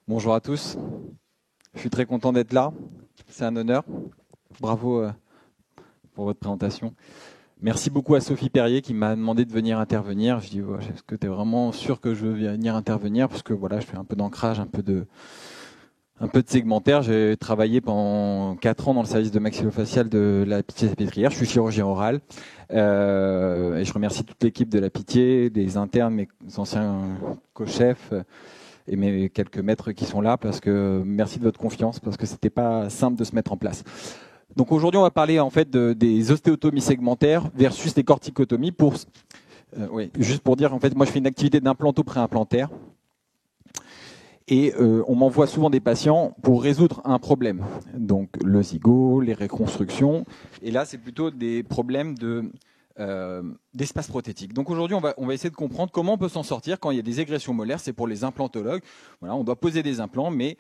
Bonjour à tous, je suis très content d'être là, c'est un honneur. Bravo pour votre présentation. Merci beaucoup à Sophie Perrier qui m'a demandé de venir intervenir. Je dis, est-ce que tu es vraiment sûr que je veux venir intervenir? Parce que voilà, je fais un peu d'ancrage, un peu de segmentaire. J'ai travaillé pendant 4 ans dans le service de maxillofacial de la Pitié-Salpêtrière. Je suis chirurgien oral. Et je remercie toute l'équipe de la Pitié, des internes, mes anciens co-chefs et mes quelques maîtres qui sont là, parce que merci de votre confiance, parce que c'était pas simple de se mettre en place. Donc aujourd'hui, on va parler en fait des ostéotomies segmentaires versus les corticotomies. Juste pour dire, en fait, moi je fais une activité d'implanto-préimplantaire. Et on m'envoie souvent des patients pour résoudre un problème. Donc le zygo, les reconstructions. Et là, c'est plutôt des problèmes d'espace prothétique. Donc aujourd'hui, on va essayer de comprendre comment on peut s'en sortir quand il y a des égressions molaires. C'est pour les implantologues. Voilà, on doit poser des implants, mais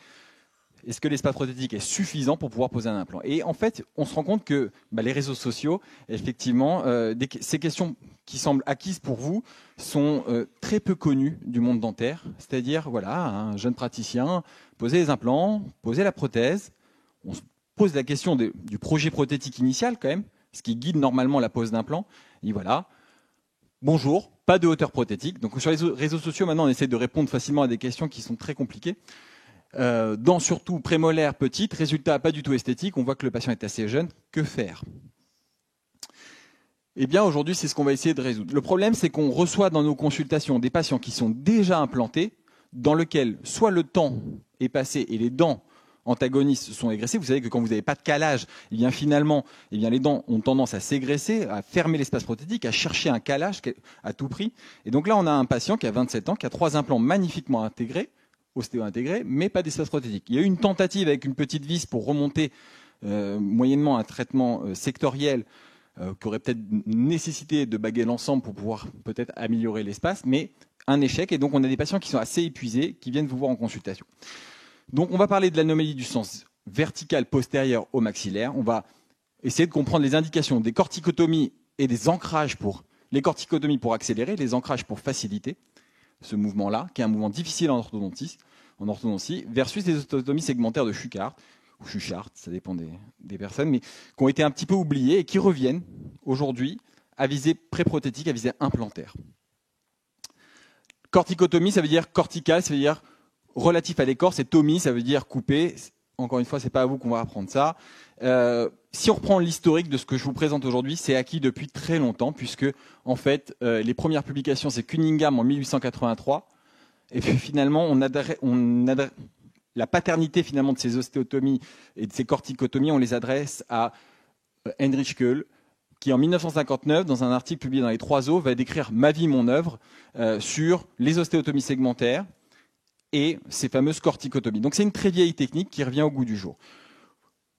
est-ce que l'espace prothétique est suffisant pour pouvoir poser un implant? Et en fait, on se rend compte que les réseaux sociaux, effectivement, ces questions qui semblent acquises pour vous sont très peu connues du monde dentaire. C'est-à-dire, voilà, un jeune praticien, poser les implants, poser la prothèse. On se pose la question du projet prothétique initial quand même, ce qui guide normalement la pose d'implant. Et voilà, bonjour, pas de hauteur prothétique. Donc sur les réseaux sociaux, maintenant, on essaie de répondre facilement à des questions qui sont très compliquées. Dents surtout prémolaires petites, résultat pas du tout esthétique, on voit que le patient est assez jeune, que faire? Eh bien aujourd'hui c'est ce qu'on va essayer de résoudre. Le problème c'est qu'on reçoit dans nos consultations des patients qui sont déjà implantés, dans lequel soit le temps est passé et les dents antagonistes sont égressées. Vous savez que quand vous n'avez pas de calage, eh bien finalement les dents ont tendance à s'égresser, à fermer l'espace prothétique, à chercher un calage à tout prix. Et donc là on a un patient qui a 27 ans, qui a 3 implants magnifiquement intégrés, ostéo-intégré, mais pas d'espace prothétique. Il y a eu une tentative avec une petite vis pour remonter moyennement un traitement sectoriel qui aurait peut-être nécessité de baguer l'ensemble pour pouvoir peut-être améliorer l'espace, mais un échec. Et donc on a des patients qui sont assez épuisés, qui viennent vous voir en consultation. Donc on va parler de l'anomalie du sens vertical postérieur au maxillaire. On va essayer de comprendre les indications des corticotomies et des ancrages pour les corticotomies pour accélérer, les ancrages pour faciliter ce mouvement-là, qui est un mouvement difficile en orthodontie, versus les ostéotomies segmentaires de Schuckardt, ou Schuchardt, ça dépend des personnes, mais qui ont été un petit peu oubliées et qui reviennent aujourd'hui à visée pré-prothétique, à visée implantaire. Corticotomie, ça veut dire cortical, ça veut dire relatif à l'écorce, et tomie, ça veut dire couper. Encore une fois, c'est pas à vous qu'on va apprendre ça. Si on reprend l'historique de ce que je vous présente aujourd'hui, c'est acquis depuis très longtemps, puisque en fait, les premières publications, c'est Cunningham en 1883, et puis finalement, la paternité finalement de ces ostéotomies et de ces corticotomies, on les adresse à Heinrich Köhl, qui en 1959, dans un article publié dans les 3 Os, va décrire Ma vie, mon œuvre sur les ostéotomies segmentaires et ces fameuses corticotomies. Donc c'est une très vieille technique qui revient au goût du jour.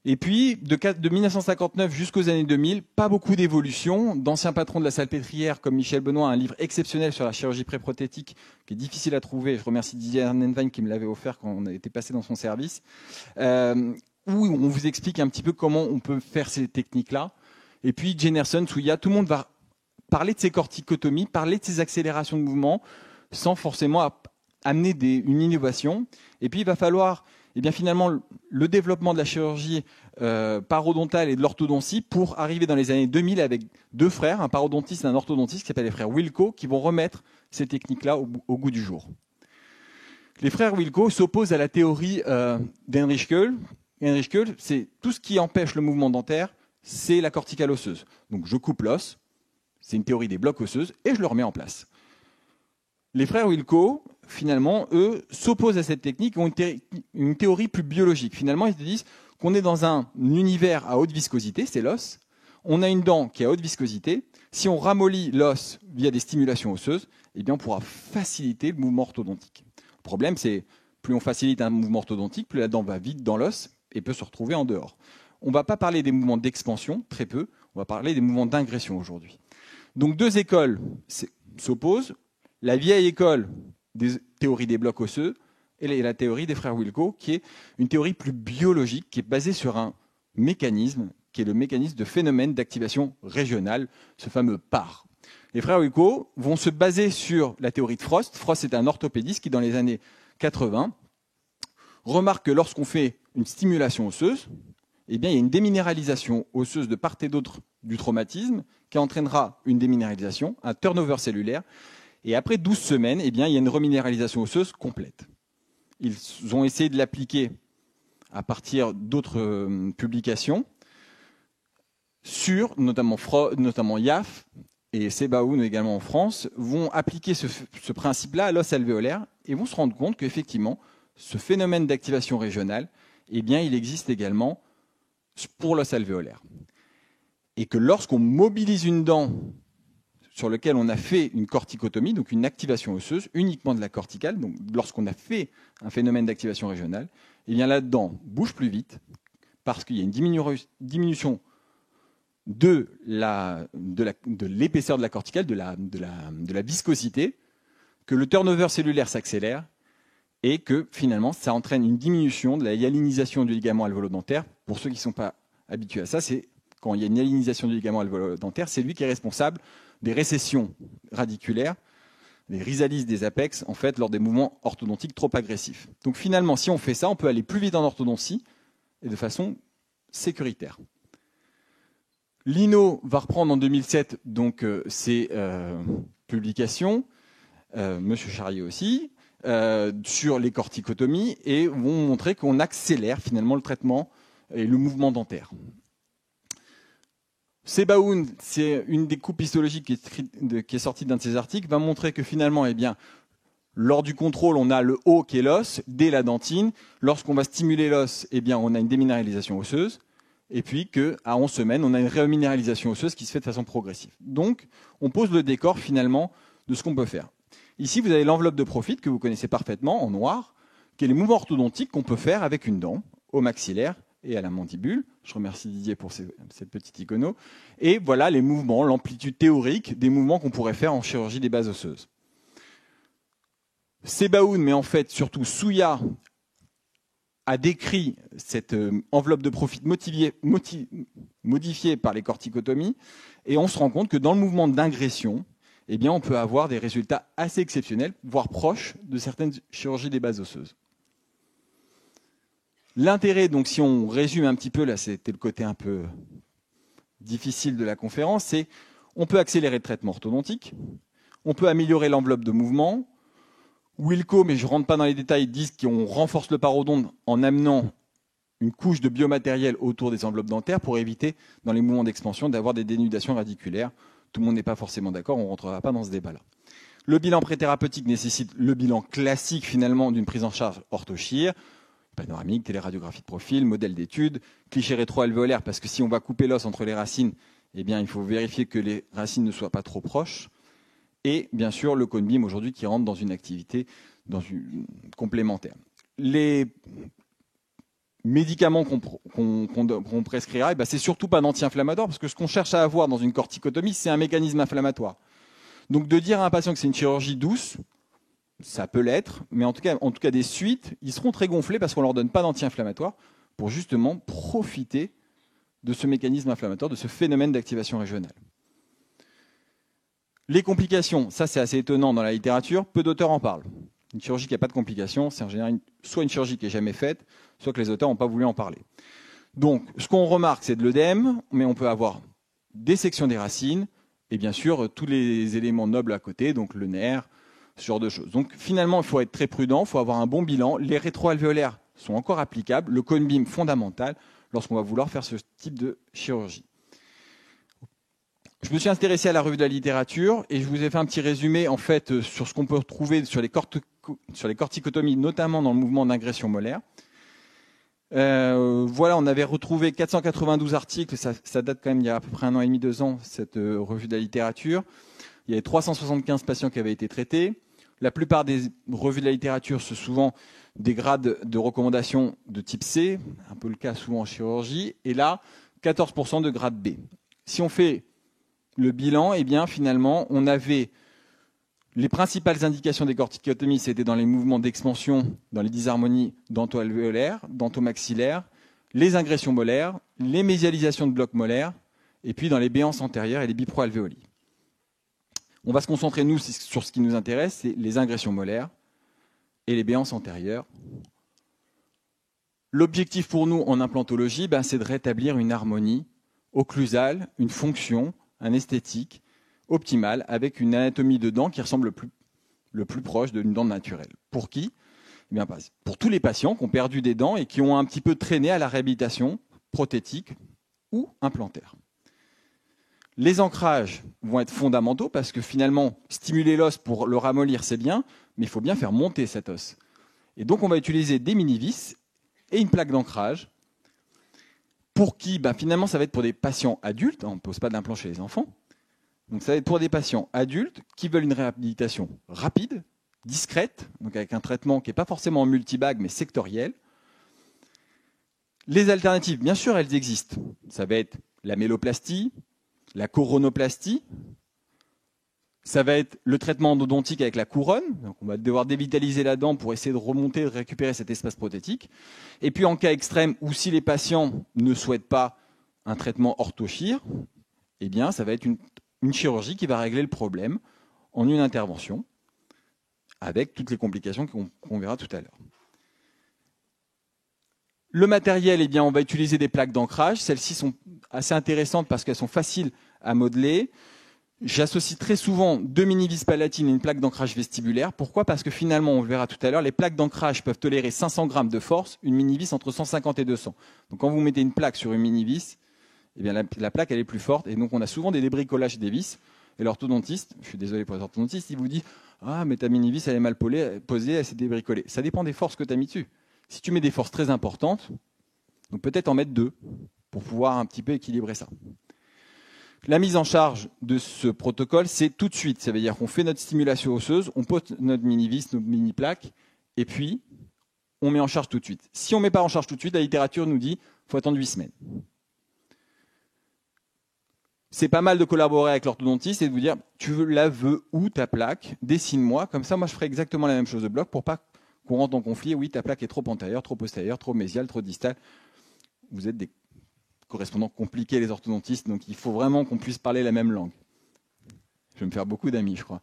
Et puis, de 1959 jusqu'aux années 2000, pas beaucoup d'évolution. D'anciens patrons de la Salpêtrière, comme Michel Benoît, un livre exceptionnel sur la chirurgie pré-prothétique, qui est difficile à trouver. Je remercie Didier Ernenwein qui me l'avait offert quand on a été passé dans son service, où on vous explique un petit peu comment on peut faire ces techniques-là. Et puis, Jennerson, Souya, tout le monde va parler de ces corticotomies, parler de ces accélérations de mouvement, sans forcément amener une innovation. Et puis, il va falloir finalement le développement de la chirurgie parodontale et de l'orthodontie pour arriver dans les années 2000 avec 2 frères, un parodontiste et un orthodontiste qui s'appellent les frères Wilco, qui vont remettre ces techniques-là au goût du jour. Les frères Wilco s'opposent à la théorie d'Heinrich Köhl. Heinrich Köhl, c'est tout ce qui empêche le mouvement dentaire, c'est la corticale osseuse. Donc je coupe l'os, c'est une théorie des blocs osseuses, et je le remets en place. Les frères Wilco, finalement, eux, s'opposent à cette technique, ont une théorie plus biologique. Finalement, ils se disent qu'on est dans un univers à haute viscosité, c'est l'os. On a une dent qui est à haute viscosité. Si on ramollit l'os via des stimulations osseuses, eh bien, on pourra faciliter le mouvement orthodontique. Le problème, c'est plus on facilite un mouvement orthodontique, plus la dent va vite dans l'os et peut se retrouver en dehors. On ne va pas parler des mouvements d'expansion, très peu. On va parler des mouvements d'ingression aujourd'hui. Donc 2 écoles s'opposent. La vieille école des théories des blocs osseux et la théorie des frères Wilco, qui est une théorie plus biologique, qui est basée sur un mécanisme, qui est le mécanisme de phénomène d'activation régionale, ce fameux PAR. Les frères Wilco vont se baser sur la théorie de Frost. Frost est un orthopédiste qui, dans les années 80, remarque que lorsqu'on fait une stimulation osseuse, eh bien, il y a une déminéralisation osseuse de part et d'autre du traumatisme qui entraînera une déminéralisation, un turnover cellulaire. Et après 12 semaines, eh bien, il y a une reminéralisation osseuse complète. Ils ont essayé de l'appliquer à partir d'autres publications sur, notamment Yaf et Sebaoun également en France, vont appliquer ce principe-là à l'os alvéolaire et vont se rendre compte qu'effectivement, ce phénomène d'activation régionale, eh bien, il existe également pour l'os alvéolaire. Et que lorsqu'on mobilise une dent sur laquelle on a fait une corticotomie, donc une activation osseuse, uniquement de la corticale, donc lorsqu'on a fait un phénomène d'activation régionale, eh bien la dent bouge plus vite parce qu'il y a une diminution de l'épaisseur de la corticale, de la viscosité, que le turnover cellulaire s'accélère et que finalement ça entraîne une diminution de la hyalinisation du ligament alvéolo-dentaire. Pour ceux qui ne sont pas habitués à ça, c'est quand il y a une hyalinisation du ligament alvéolo-dentaire, c'est lui qui est responsable des récessions radiculaires, des rhizalises des apex, en fait, lors des mouvements orthodontiques trop agressifs. Donc finalement, si on fait ça, on peut aller plus vite en orthodontie et de façon sécuritaire. Lino va reprendre en 2007 donc ses publications, Monsieur Charrier aussi, sur les corticotomies et vont montrer qu'on accélère finalement le traitement et le mouvement dentaire. Sebaoun, c'est une des coupes histologiques qui est sortie d'un de ses articles, va montrer que finalement, eh bien, lors du contrôle, on a le haut qui est l'os, D la dentine. Lorsqu'on va stimuler l'os, eh bien, on a une déminéralisation osseuse. Et puis qu'à 11 semaines, on a une reminéralisation osseuse qui se fait de façon progressive. Donc, on pose le décor finalement de ce qu'on peut faire. Ici, vous avez l'enveloppe de profit que vous connaissez parfaitement en noir, qui est les mouvements orthodontiques qu'on peut faire avec une dent au maxillaire et à la mandibule. Je remercie Didier pour cette petite icono. Et voilà les mouvements, l'amplitude théorique des mouvements qu'on pourrait faire en chirurgie des bases osseuses. Sebaoun, mais en fait surtout Souya, a décrit cette enveloppe de profit modifiée par les corticotomies, et on se rend compte que dans le mouvement d'ingression, eh bien, on peut avoir des résultats assez exceptionnels, voire proches de certaines chirurgies des bases osseuses. L'intérêt, donc, si on résume un petit peu, là, c'était le côté un peu difficile de la conférence, c'est on peut accélérer le traitement orthodontique, on peut améliorer l'enveloppe de mouvement. Wilco, mais je ne rentre pas dans les détails, disent qu'on renforce le parodonte en amenant une couche de biomatériel autour des enveloppes dentaires pour éviter, dans les mouvements d'expansion, d'avoir des dénudations radiculaires. Tout le monde n'est pas forcément d'accord, on ne rentrera pas dans ce débat-là. Le bilan préthérapeutique nécessite le bilan classique, finalement, d'une prise en charge orthochir, panoramique, téléradiographie de profil, modèle d'étude, cliché rétroalvéolaire, parce que si on va couper l'os entre les racines, eh bien, il faut vérifier que les racines ne soient pas trop proches. Et bien sûr, le cone beam aujourd'hui qui rentre dans une activité complémentaire. Les médicaments qu'on prescrira, c'est surtout pas d'anti-inflammatoire, parce que ce qu'on cherche à avoir dans une corticotomie, c'est un mécanisme inflammatoire. Donc de dire à un patient que c'est une chirurgie douce, ça peut l'être, mais en tout cas des suites, ils seront très gonflés parce qu'on leur donne pas d'anti-inflammatoire pour justement profiter de ce mécanisme inflammatoire, de ce phénomène d'activation régionale. Les complications, ça c'est assez étonnant dans la littérature, peu d'auteurs en parlent. Une chirurgie qui n'a pas de complications, c'est en général soit une chirurgie qui n'est jamais faite, soit que les auteurs n'ont pas voulu en parler. Donc, ce qu'on remarque, c'est de l'œdème, mais on peut avoir des sections des racines, et bien sûr, tous les éléments nobles à côté, donc le nerf, ce genre de choses. Donc, finalement, il faut être très prudent, il faut avoir un bon bilan. Les rétroalvéolaires sont encore applicables, le cone beam fondamental, lorsqu'on va vouloir faire ce type de chirurgie. Je me suis intéressé à la revue de la littérature et je vous ai fait un petit résumé en fait sur ce qu'on peut retrouver sur les corticotomies, notamment dans le mouvement d'ingression molaire. Voilà, on avait retrouvé 492 articles, ça date quand même il y a à peu près 1 an et demi, 2 ans, cette revue de la littérature. Il y avait 375 patients qui avaient été traités. La plupart des revues de la littérature, c'est souvent des grades de recommandation de type C, un peu le cas souvent en chirurgie, et là, 14% de grade B. Si on fait le bilan, eh bien, finalement, on avait les principales indications des corticotomies, c'était dans les mouvements d'expansion, dans les disharmonies dento-alvéolaires, dento-maxillaires, les ingressions molaires, les mésialisations de blocs molaires, et puis dans les béances antérieures et les biproalvéolies. On va se concentrer, nous, sur ce qui nous intéresse, c'est les ingressions molaires et les béances antérieures. L'objectif pour nous en implantologie, c'est de rétablir une harmonie occlusale, une fonction, un esthétique optimale avec une anatomie de dent qui ressemble le plus proche d'une dent naturelle. Pour qui? Pour tous les patients qui ont perdu des dents et qui ont un petit peu traîné à la réhabilitation prothétique ou implantaire. Les ancrages vont être fondamentaux parce que finalement, stimuler l'os pour le ramollir, c'est bien, mais il faut bien faire monter cet os. Et donc, on va utiliser des mini-vis et une plaque d'ancrage. Pour qui? Finalement, ça va être pour des patients adultes. On ne pose pas d'implant chez les enfants. Donc, ça va être pour des patients adultes qui veulent une réhabilitation rapide, discrète, donc avec un traitement qui n'est pas forcément multibague, mais sectoriel. Les alternatives, bien sûr, elles existent. Ça va être la méloplastie, la coronoplastie. Ça va être le traitement endodontique avec la couronne. Donc on va devoir dévitaliser la dent pour essayer de remonter, de récupérer cet espace prothétique. Et puis en cas extrême, ou si les patients ne souhaitent pas un traitement orthochir, eh bien ça va être une chirurgie qui va régler le problème en une intervention, avec toutes les complications qu'on verra tout à l'heure. Le matériel, eh bien, on va utiliser des plaques d'ancrage. Celles-ci sont assez intéressantes parce qu'elles sont faciles à modeler. J'associe très souvent 2 mini-vis palatines et une plaque d'ancrage vestibulaire. Pourquoi? Parce que finalement, on le verra tout à l'heure, les plaques d'ancrage peuvent tolérer 500 grammes de force, une mini-vis entre 150 et 200. Donc quand vous mettez une plaque sur une mini-vis, eh bien, la plaque elle est plus forte. Et donc on a souvent des débricolages des vis. Et l'orthodontiste, je suis désolé pour les orthodontistes, il vous dit « Ah, mais ta mini-vis, elle est mal posée, elle s'est débricolée. » Ça dépend des forces que tu as mis dessus. Si tu mets des forces très importantes, donc peut-être en mettre 2 pour pouvoir un petit peu équilibrer ça. La mise en charge de ce protocole, c'est tout de suite. Ça veut dire qu'on fait notre stimulation osseuse, on pose notre mini-vis, notre mini-plaque, et puis on met en charge tout de suite. Si on ne met pas en charge tout de suite, la littérature nous dit qu'il faut attendre 8 semaines. C'est pas mal de collaborer avec l'orthodontiste et de vous dire tu la veux où ta plaque? Dessine-moi, comme ça moi je ferai exactement la même chose de bloc pour pas qu'on rentre en conflit. Oui, ta plaque est trop antérieure, trop postérieure, trop mésiale, trop distale. Vous êtes des correspondants compliqués, les orthodontistes, donc il faut vraiment qu'on puisse parler la même langue. Je vais me faire beaucoup d'amis, je crois.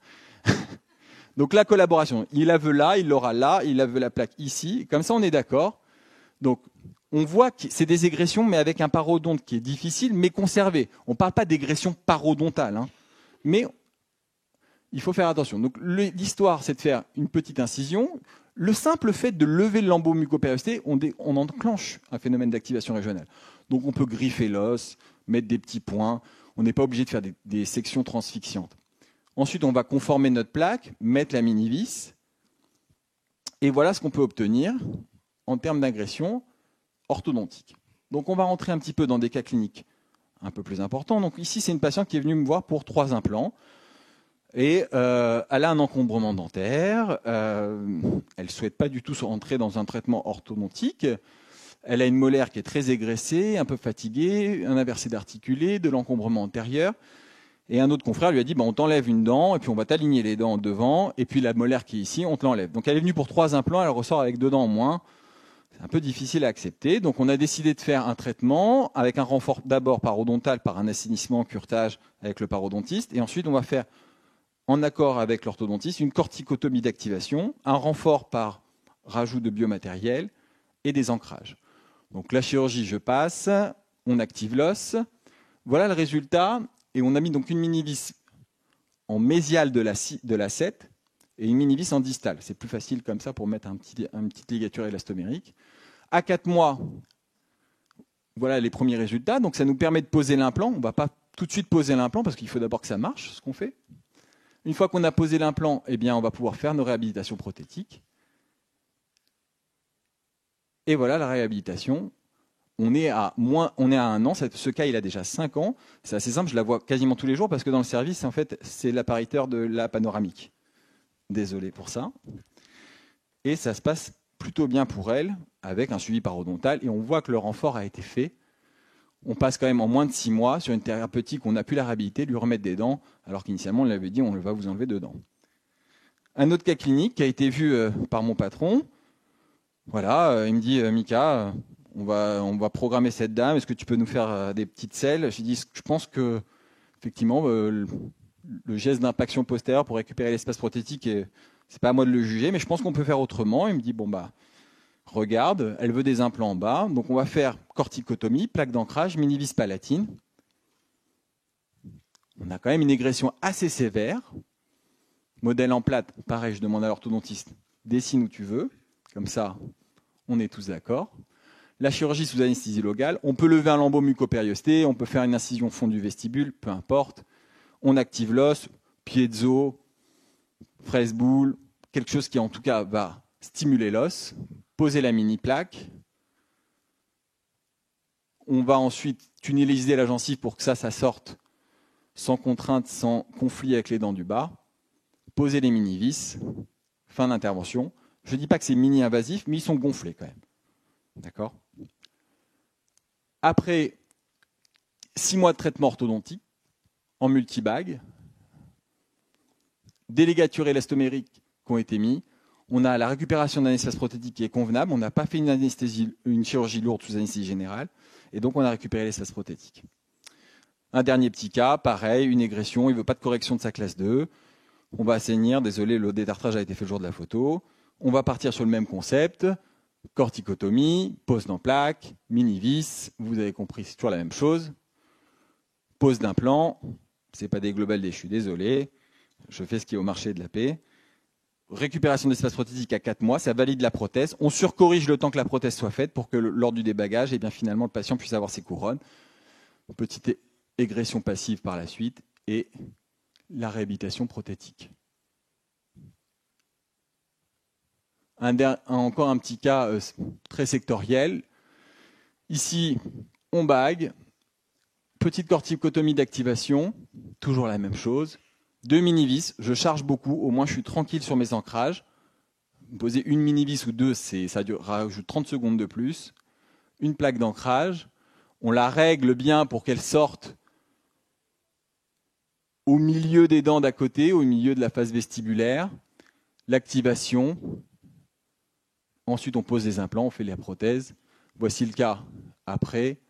Donc la collaboration, il la veut là, il l'aura là, il la veut la plaque ici, comme ça on est d'accord. Donc on voit que c'est des égressions, mais avec un parodonte qui est difficile, mais conservé. On ne parle pas d'égression parodontale, mais il faut faire attention. Donc l'histoire, c'est de faire une petite incision. Le simple fait de lever le lambeau mucopériosté, on enclenche un phénomène d'activation régionale. Donc on peut griffer l'os, mettre des petits points. On n'est pas obligé de faire des sections transfixiantes. Ensuite, on va conformer notre plaque, mettre la mini-vis. Et voilà ce qu'on peut obtenir en termes d'agression orthodontique. Donc on va rentrer un petit peu dans des cas cliniques un peu plus importants. Donc ici, c'est une patiente qui est venue me voir pour 3 implants. Et elle a un encombrement dentaire. Elle ne souhaite pas du tout se rentrer dans un traitement orthodontique. Elle a une molaire qui est très égressée, un peu fatiguée, un inversé d'articulé, de l'encombrement antérieur. Et un autre confrère lui a dit on t'enlève une dent, et puis on va t'aligner les dents devant, et puis la molaire qui est ici, on te l'enlève. Donc elle est venue pour 3 implants, elle ressort avec 2 dents en moins. C'est un peu difficile à accepter. Donc on a décidé de faire un traitement avec un renfort d'abord parodontal par un assainissement, curetage avec le parodontiste. Et ensuite on va faire, en accord avec l'orthodontiste, une corticotomie d'activation, un renfort par rajout de biomatériel et des ancrages. Donc la chirurgie, je passe, on active l'os. Voilà le résultat. Et on a mis donc une mini-vis en mésiale de la 7 et une mini-vis en distale. C'est plus facile comme ça pour mettre une petite ligature élastomérique. À 4 mois, voilà les premiers résultats. Donc ça nous permet de poser l'implant. On ne va pas tout de suite poser l'implant parce qu'il faut d'abord que ça marche, ce qu'on fait. Une fois qu'on a posé l'implant, eh bien, on va pouvoir faire nos réhabilitations prothétiques. Et voilà la réhabilitation. On est à 1 an. Ce cas, il a déjà 5 ans. C'est assez simple, je la vois quasiment tous les jours parce que dans le service, en fait, c'est l'appariteur de la panoramique. Désolé pour ça. Et ça se passe plutôt bien pour elle, avec un suivi parodontal. Et on voit que le renfort a été fait. On passe quand même en moins de 6 mois sur une thérapeutique où on a pu la réhabiliter, lui remettre des dents, alors qu'initialement, on l'avait dit, on va vous enlever 2 dents. Un autre cas clinique qui a été vu par mon patron. Voilà, il me dit, Mika, on va programmer cette dame. Est-ce que tu peux nous faire des petites selles? J'ai dit, je pense que effectivement, le geste d'impaction postérieure pour récupérer l'espace prothétique, c'est pas à moi de le juger, mais je pense qu'on peut faire autrement. Il me dit, regarde, elle veut des implants en bas, donc on va faire corticotomie, plaque d'ancrage, mini-vis palatine. On a quand même une égression assez sévère. Modèle en plate, pareil, je demande à l'orthodontiste, dessine où tu veux, comme ça, on est tous d'accord. La chirurgie sous anesthésie locale, on peut lever un lambeau mucopériosté, on peut faire une incision fond du vestibule, peu importe. On active l'os, piezo, fraise boule, quelque chose qui en tout cas va stimuler l'os, poser la mini-plaque. On va ensuite tunneliser la gencive pour que ça sorte sans contrainte, sans conflit avec les dents du bas. Poser les mini-vis, fin d'intervention. Je ne dis pas que c'est mini-invasif, mais ils sont gonflés quand même. D'accord ? Après 6 mois de traitement orthodontique, en multibag, des ligatures élastomériques qui ont été mis, on a la récupération d'un espace prothétique qui est convenable, on n'a pas fait une chirurgie lourde sous anesthésie générale, et donc on a récupéré l'espace prothétique. Un dernier petit cas, pareil, une égression, il ne veut pas de correction de sa classe 2, on va assainir, désolé, le détartrage a été fait le jour de la photo, on va partir sur le même concept, corticotomie, pose dans plaque, mini-vis, vous avez compris, c'est toujours la même chose, pose d'implant, c'est pas des globales déchus, désolé, je fais ce qui est au marché de la paix. Récupération d'espace prothétique à 4 mois, ça valide la prothèse. On surcorrige le temps que la prothèse soit faite pour que lors du débagage, finalement, le patient puisse avoir ses couronnes. Petite égression passive par la suite et la réhabilitation prothétique. Encore un petit cas très sectoriel. Ici, on bague. Petite corticotomie d'activation, toujours la même chose. 2 mini-vis, je charge beaucoup, au moins je suis tranquille sur mes ancrages. Poser une mini-vis ou deux, ça rajoute 30 secondes de plus. Une plaque d'ancrage, on la règle bien pour qu'elle sorte au milieu des dents d'à côté, au milieu de la face vestibulaire. L'activation. Ensuite, on pose des implants, on fait la prothèse. Voici le cas après,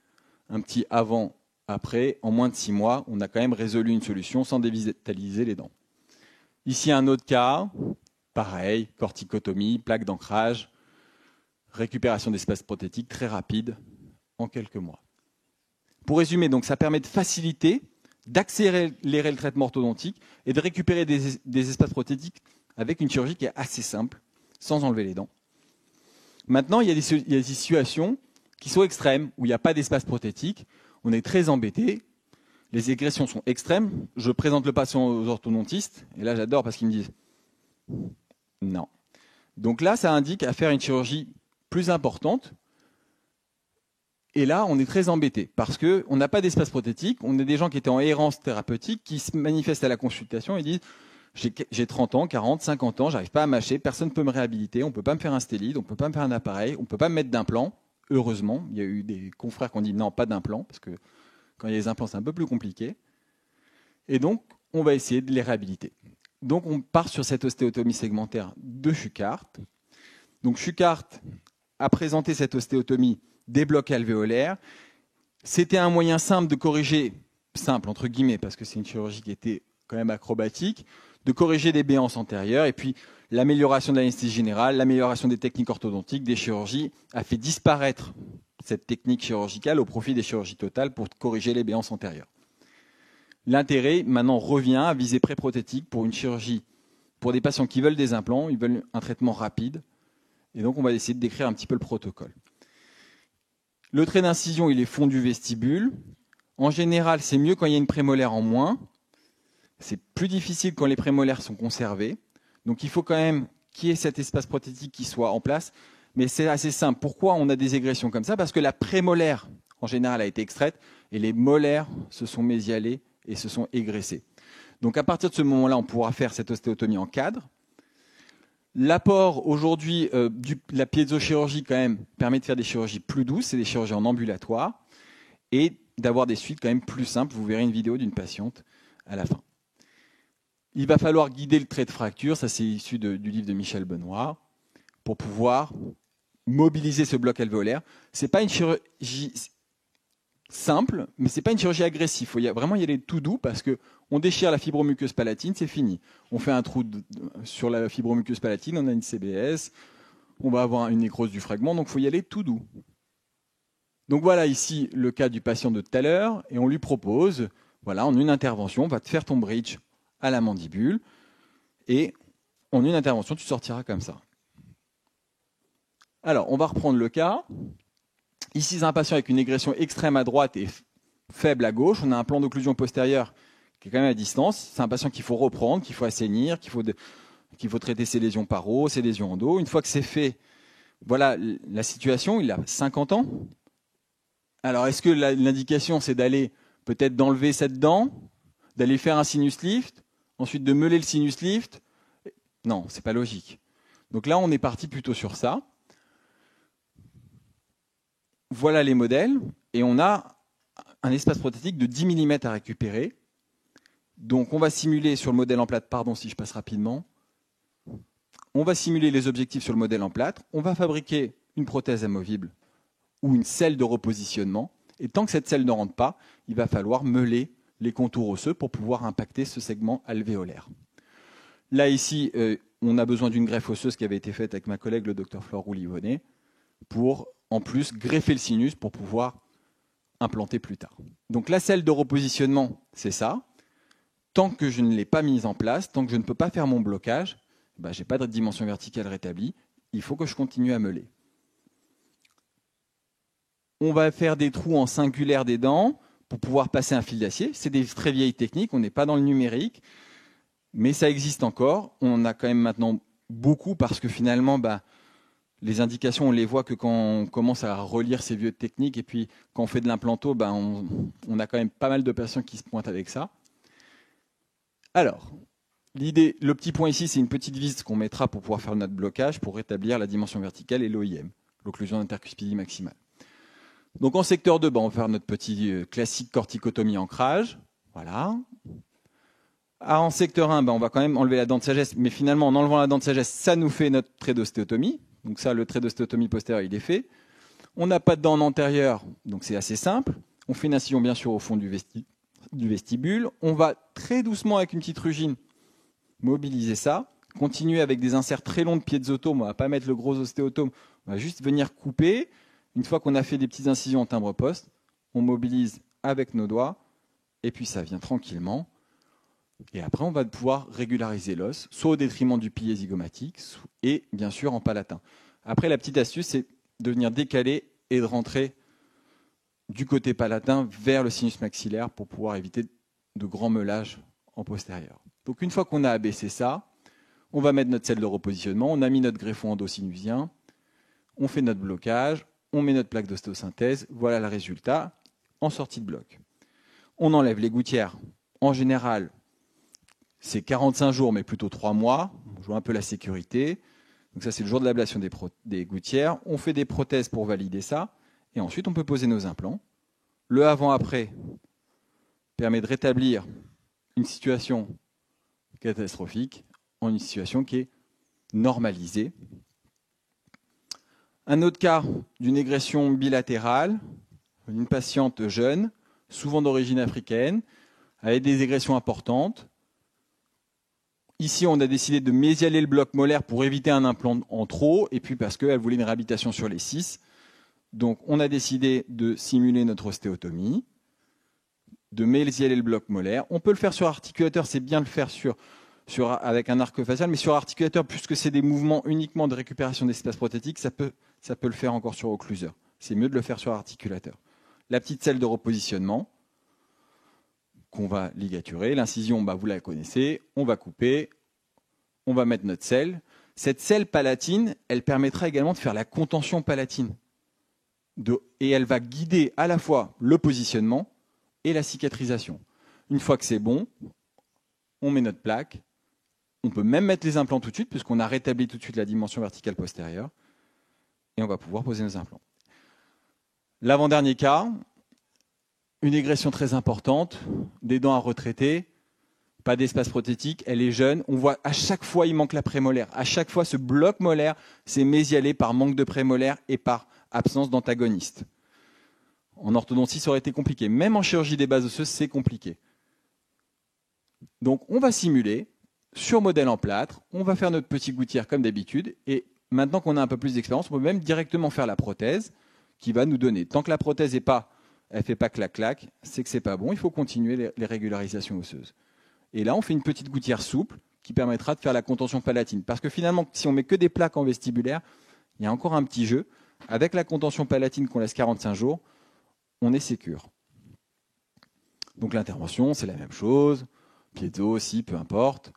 un petit avant. Après, en moins de 6 mois, on a quand même résolu une solution sans dévitaliser les dents. Ici, un autre cas, pareil, corticotomie, plaque d'ancrage, récupération d'espace prothétique très rapide, en quelques mois. Pour résumer, donc, ça permet de faciliter, d'accélérer le traitement orthodontique et de récupérer des espaces prothétiques avec une chirurgie qui est assez simple, sans enlever les dents. Maintenant, il y a des situations qui sont extrêmes, où il n'y a pas d'espace prothétique. On est très embêté, les égressions sont extrêmes, je présente le patient aux orthodontistes, et là j'adore parce qu'ils me disent non. Donc là, ça indique à faire une chirurgie plus importante, et là on est très embêté, parce qu'on n'a pas d'espace prothétique, on a des gens qui étaient en errance thérapeutique, qui se manifestent à la consultation et disent j'ai 30 ans, 40, 50 ans, j'arrive pas à mâcher, personne ne peut me réhabiliter, on ne peut pas me faire un stélide, on ne peut pas me faire un appareil, on ne peut pas me mettre d'implant. Heureusement, il y a eu des confrères qui ont dit non, pas d'implant, parce que quand il y a des implants, c'est un peu plus compliqué. Et donc, on va essayer de les réhabiliter. Donc, on part sur cette ostéotomie segmentaire de Schuckardt. Donc, Schuckardt a présenté cette ostéotomie des blocs alvéolaires. C'était un moyen simple de corriger, simple entre guillemets, parce que c'est une chirurgie qui était quand même acrobatique, de corriger des béances antérieures, et puis l'amélioration de l'anesthésie générale, l'amélioration des techniques orthodontiques, des chirurgies, a fait disparaître cette technique chirurgicale au profit des chirurgies totales pour corriger les béances antérieures. L'intérêt maintenant revient à viser pré-prothétique pour une chirurgie, pour des patients qui veulent des implants, ils veulent un traitement rapide, et donc on va essayer de décrire un petit peu le protocole. Le trait d'incision, il est fond du vestibule. En général, c'est mieux quand il y a une prémolaire en moins. C'est plus difficile quand les prémolaires sont conservés. Donc il faut quand même qu'il y ait cet espace prothétique qui soit en place. Mais c'est assez simple. Pourquoi on a des égressions comme ça? Parce que la prémolaire, en général, a été extraite et les molaires se sont mésialées et se sont égressées. Donc à partir de ce moment-là, on pourra faire cette ostéotomie en cadre. L'apport aujourd'hui de la piezochirurgie quand même permet de faire des chirurgies plus douces, c'est des chirurgies en ambulatoire, et d'avoir des suites quand même plus simples. Vous verrez une vidéo d'une patiente à la fin. Il va falloir guider le trait de fracture, ça c'est issu du livre de Michel Benoît, pour pouvoir mobiliser ce bloc alvéolaire. Ce n'est pas une chirurgie simple, mais ce n'est pas une chirurgie agressive. Il faut vraiment y aller tout doux parce qu'on déchire la fibromuqueuse palatine, c'est fini. On fait un trou sur la fibromuqueuse palatine, on a une CBS, on va avoir une nécrose du fragment, donc il faut y aller tout doux. Donc voilà ici le cas du patient de tout à l'heure, et on lui propose, voilà, en une intervention, on va te faire ton bridge à la mandibule, et en une intervention, tu sortiras comme ça. Alors, on va reprendre le cas. Ici, c'est un patient avec une négression extrême à droite et faible à gauche. On a un plan d'occlusion postérieure qui est quand même à distance. C'est un patient qu'il faut reprendre, qu'il faut assainir, qu'il faut traiter ses lésions par eau, ses lésions en dos. Une fois que c'est fait, voilà la situation. Il a 50 ans. Alors, est-ce que l'indication, c'est d'aller peut-être d'enlever cette dent, d'aller faire un sinus lift, ensuite de meuler le sinus lift? Non, c'est pas logique. Donc là, on est parti plutôt sur ça. Voilà les modèles, et on a un espace prothétique de 10 mm à récupérer. Donc on va simuler sur le modèle en plâtre, pardon si je passe rapidement, on va simuler les objectifs sur le modèle en plâtre, on va fabriquer une prothèse amovible ou une selle de repositionnement, et tant que cette selle ne rentre pas, il va falloir meuler les contours osseux pour pouvoir impacter ce segment alvéolaire. Là ici, on a besoin d'une greffe osseuse qui avait été faite avec ma collègue le docteur Flore Roux-Livonnet pour en plus greffer le sinus pour pouvoir implanter plus tard. Donc la selle de repositionnement, c'est ça. Tant que je ne l'ai pas mise en place, tant que je ne peux pas faire mon blocage, je n'ai pas de dimension verticale rétablie, il faut que je continue à meuler. On va faire des trous en singulaire des dents pour pouvoir passer un fil d'acier. C'est des très vieilles techniques, on n'est pas dans le numérique, mais ça existe encore. On en a quand même maintenant beaucoup parce que finalement, les indications, on les voit que quand on commence à relire ces vieux techniques, et puis quand on fait de l'implanto, on a quand même pas mal de patients qui se pointent avec ça. Alors, l'idée, le petit point ici, c'est une petite vis qu'on mettra pour pouvoir faire notre blocage, pour rétablir la dimension verticale et l'OIM, l'occlusion intercuspidie maximale. Donc en secteur 2, on va faire notre petit classique corticotomie ancrage. Voilà. En secteur 1, on va quand même enlever la dent de sagesse, mais finalement, en enlevant la dent de sagesse, ça nous fait notre trait d'ostéotomie. Donc ça, le trait d'ostéotomie postérieure, il est fait. On n'a pas de dent en antérieure, donc c'est assez simple. On fait une incision, bien sûr, au fond du vestibule. On va très doucement, avec une petite rugine, mobiliser ça. Continuer avec des inserts très longs de piezotomes. On ne va pas mettre le gros ostéotome. On va juste venir couper. Une fois qu'on a fait des petites incisions en timbre-poste, on mobilise avec nos doigts. Et puis ça vient tranquillement. Et après, on va pouvoir régulariser l'os, soit au détriment du pilier zygomatique, et bien sûr en palatin. Après, la petite astuce, c'est de venir décaler et de rentrer du côté palatin vers le sinus maxillaire pour pouvoir éviter de grands meulages en postérieur. Donc une fois qu'on a abaissé ça, on va mettre notre selle de repositionnement, on a mis notre greffon endosinusien, on fait notre blocage, on met notre plaque d'ostéosynthèse, voilà le résultat en sortie de bloc. On enlève les gouttières. En général, c'est 45 jours, mais plutôt 3 mois. On joue un peu la sécurité. Donc ça, c'est le jour de l'ablation des gouttières. On fait des prothèses pour valider ça. Et ensuite, on peut poser nos implants. Le avant-après permet de rétablir une situation catastrophique en une situation qui est normalisée. Un autre cas d'une négression bilatérale, une patiente jeune, souvent d'origine africaine, avec des égressions importantes. Ici, on a décidé de mésialer le bloc molaire pour éviter un implant en trop, et puis parce qu'elle voulait une réhabilitation sur les 6. Donc, on a décidé de simuler notre ostéotomie, de mésialer le bloc molaire. On peut le faire sur articulateur, c'est bien de le faire avec un arc facial, mais sur articulateur, puisque c'est des mouvements uniquement de récupération d'espace prothétique, ça peut le faire encore sur occluseur. C'est mieux de le faire sur articulateur. La petite selle de repositionnement qu'on va ligaturer. L'incision, vous la connaissez. On va couper. On va mettre notre selle. Cette selle palatine, elle permettra également de faire la contention palatine. Et elle va guider à la fois le positionnement et la cicatrisation. Une fois que c'est bon, on met notre plaque. On peut même mettre les implants tout de suite, puisqu'on a rétabli tout de suite la dimension verticale postérieure. Et on va pouvoir poser nos implants. L'avant-dernier cas, une égression très importante, des dents à retraiter, pas d'espace prothétique, elle est jeune. On voit à chaque fois il manque la prémolaire. À chaque fois ce bloc molaire, c'est mésialé par manque de prémolaire et par absence d'antagoniste. En orthodontie, ça aurait été compliqué. Même en chirurgie des bases osseuses, c'est compliqué. Donc on va simuler sur modèle en plâtre, on va faire notre petit gouttière comme d'habitude et maintenant qu'on a un peu plus d'expérience, on peut même directement faire la prothèse qui va nous donner. Tant que la prothèse elle fait pas clac-clac, c'est que c'est pas bon. Il faut continuer les régularisations osseuses. Et là, on fait une petite gouttière souple qui permettra de faire la contention palatine. Parce que finalement, si on met que des plaques en vestibulaire, il y a encore un petit jeu. Avec la contention palatine qu'on laisse 45 jours, on est sécure. Donc l'intervention, c'est la même chose. Piezo aussi, peu importe.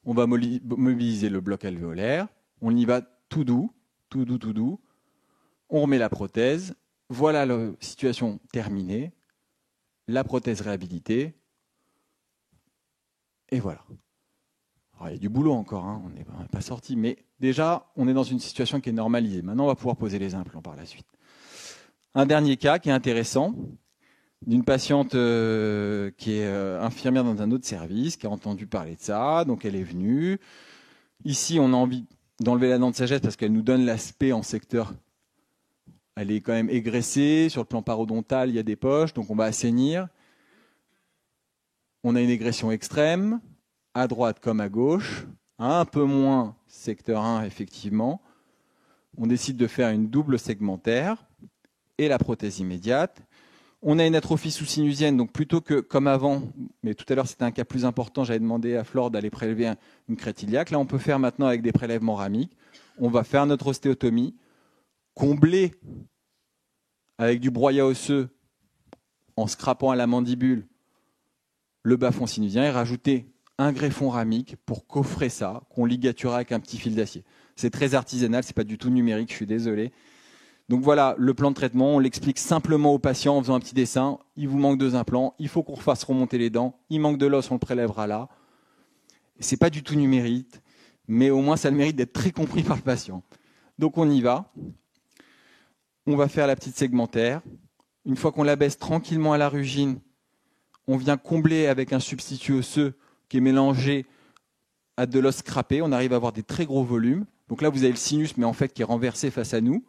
On va mobiliser le bloc alvéolaire. On y va tout doux, tout doux, tout doux. On remet la prothèse. Voilà la situation terminée. La prothèse réhabilitée. Et voilà. Alors, il y a du boulot encore, hein. On n'est pas sorti. Mais déjà, on est dans une situation qui est normalisée. Maintenant, on va pouvoir poser les implants par la suite. Un dernier cas qui est intéressant, d'une patiente qui est infirmière dans un autre service, qui a entendu parler de ça, donc elle est venue. Ici, on a envie d'enlever la dent de sagesse parce qu'elle nous donne l'aspect en secteur. Elle est quand même égressée, sur le plan parodontal, il y a des poches, donc on va assainir. On a une égression extrême, à droite comme à gauche, un peu moins secteur 1, effectivement. On décide de faire une double segmentaire et la prothèse immédiate. On a une atrophie sous-sinusienne, donc plutôt que comme avant, mais tout à l'heure c'était un cas plus important, j'avais demandé à Flore d'aller prélever une crête iliaque. Là, on peut faire maintenant avec des prélèvements ramiques. On va faire notre ostéotomie, combler avec du broyat osseux en scrapant à la mandibule le bas-fond sinusien et rajouter un greffon ramique pour coffrer ça, qu'on ligaturera avec un petit fil d'acier. C'est très artisanal, c'est pas du tout numérique, je suis désolé. Donc voilà, le plan de traitement, on l'explique simplement au patient en faisant un petit dessin. Il vous manque 2 implants, il faut qu'on refasse remonter les dents. Il manque de l'os, on le prélèvera là. C'est pas du tout numérique, mais au moins ça a le mérite d'être très compris par le patient. Donc on y va. On va faire la petite segmentaire. Une fois qu'on la baisse tranquillement à la rugine, on vient combler avec un substitut osseux qui est mélangé à de l'os scrapé. On arrive à avoir des très gros volumes. Donc là, vous avez le sinus, mais en fait qui est renversé face à nous.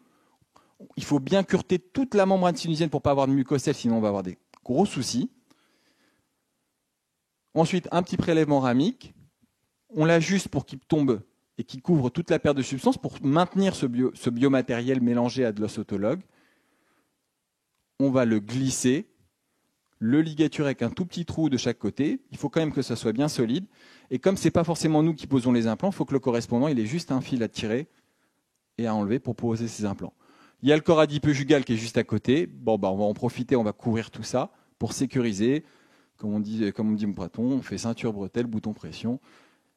Il faut bien cureter toute la membrane sinusienne pour ne pas avoir de mucocèle, sinon on va avoir des gros soucis. Ensuite, un petit prélèvement ramique. On l'ajuste pour qu'il tombe et qu'il couvre toute la perte de substance pour maintenir ce biomatériel mélangé à de l'os autologue. On va le glisser, le ligaturer avec un tout petit trou de chaque côté. Il faut quand même que ça soit bien solide. Et comme ce n'est pas forcément nous qui posons les implants, il faut que le correspondant il ait juste un fil à tirer et à enlever pour poser ses implants. Il y a le corps adipeux jugal qui est juste à côté. Bon, on va en profiter, on va couvrir tout ça pour sécuriser. Comme on dit mon praton, on fait ceinture, bretelle, bouton pression.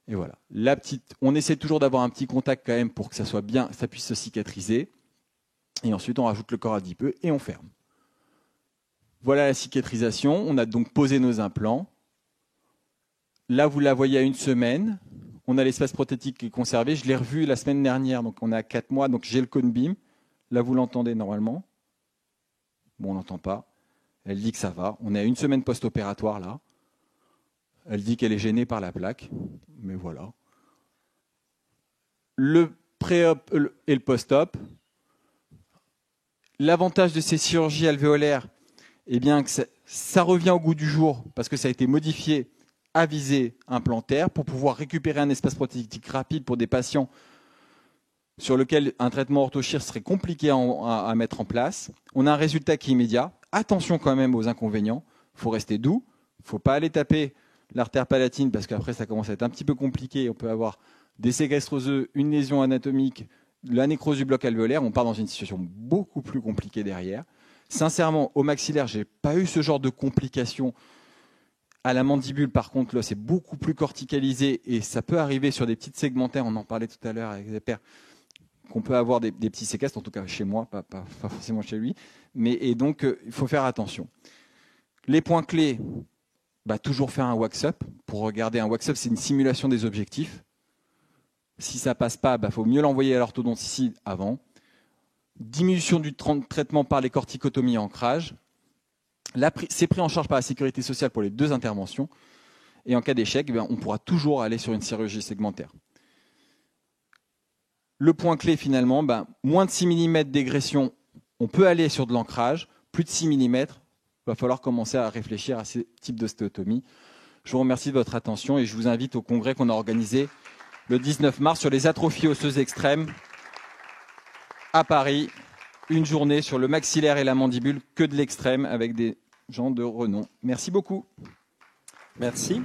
Et voilà. On essaie toujours d'avoir un petit contact quand même pour que ça soit bien, ça puisse se cicatriser. Et ensuite, on rajoute le corps adipeux et on ferme. Voilà la cicatrisation. On a donc posé nos implants. Là, vous la voyez à 1 semaine. On a l'espace prothétique qui est conservé. Je l'ai revu la semaine dernière, donc on a 4 mois. Donc j'ai le cone beam. Là, vous l'entendez normalement. Bon, on n'entend pas. Elle dit que ça va. On est à 1 semaine post-opératoire là. Elle dit qu'elle est gênée par la plaque. Mais voilà. Le pré-op et le post-op. L'avantage de ces chirurgies alvéolaires, eh bien, que ça revient au goût du jour parce que ça a été modifié à visée implantaire pour pouvoir récupérer un espace prothétique rapide pour des patients sur lequel un traitement orthochir serait compliqué à mettre en place. On a un résultat qui est immédiat. Attention quand même aux inconvénients. Il faut rester doux. Il ne faut pas aller taper l'artère palatine parce qu'après ça commence à être un petit peu compliqué. On peut avoir des séquestres osseux, une lésion anatomique, la nécrose du bloc alvéolaire. On part dans une situation beaucoup plus compliquée derrière. Sincèrement, au maxillaire, je n'ai pas eu ce genre de complications. À la mandibule, par contre, là, c'est beaucoup plus corticalisé et ça peut arriver sur des petites segmentaires. On en parlait tout à l'heure avec des pères. Qu'on peut avoir des petits séquestres, en tout cas chez moi, pas forcément chez lui. Et donc, il faut faire attention. Les points clés, toujours faire un wax-up. Pour regarder un wax-up, c'est une simulation des objectifs. Si ça ne passe pas, faut mieux l'envoyer à l'orthodontiste avant. Diminution du traitement par les corticotomies et ancrage. C'est pris en charge par la sécurité sociale pour les 2 interventions. Et en cas d'échec, on pourra toujours aller sur une chirurgie segmentaire. Le point clé finalement, moins de 6 mm d'égression, on peut aller sur de l'ancrage. Plus de 6 mm, il va falloir commencer à réfléchir à ces types d'ostéotomie. Je vous remercie de votre attention et je vous invite au congrès qu'on a organisé le 19 mars sur les atrophies osseuses extrêmes. à Paris une journée sur le maxillaire et la mandibule, que de l'extrême, avec des gens de renom. Merci beaucoup. Merci.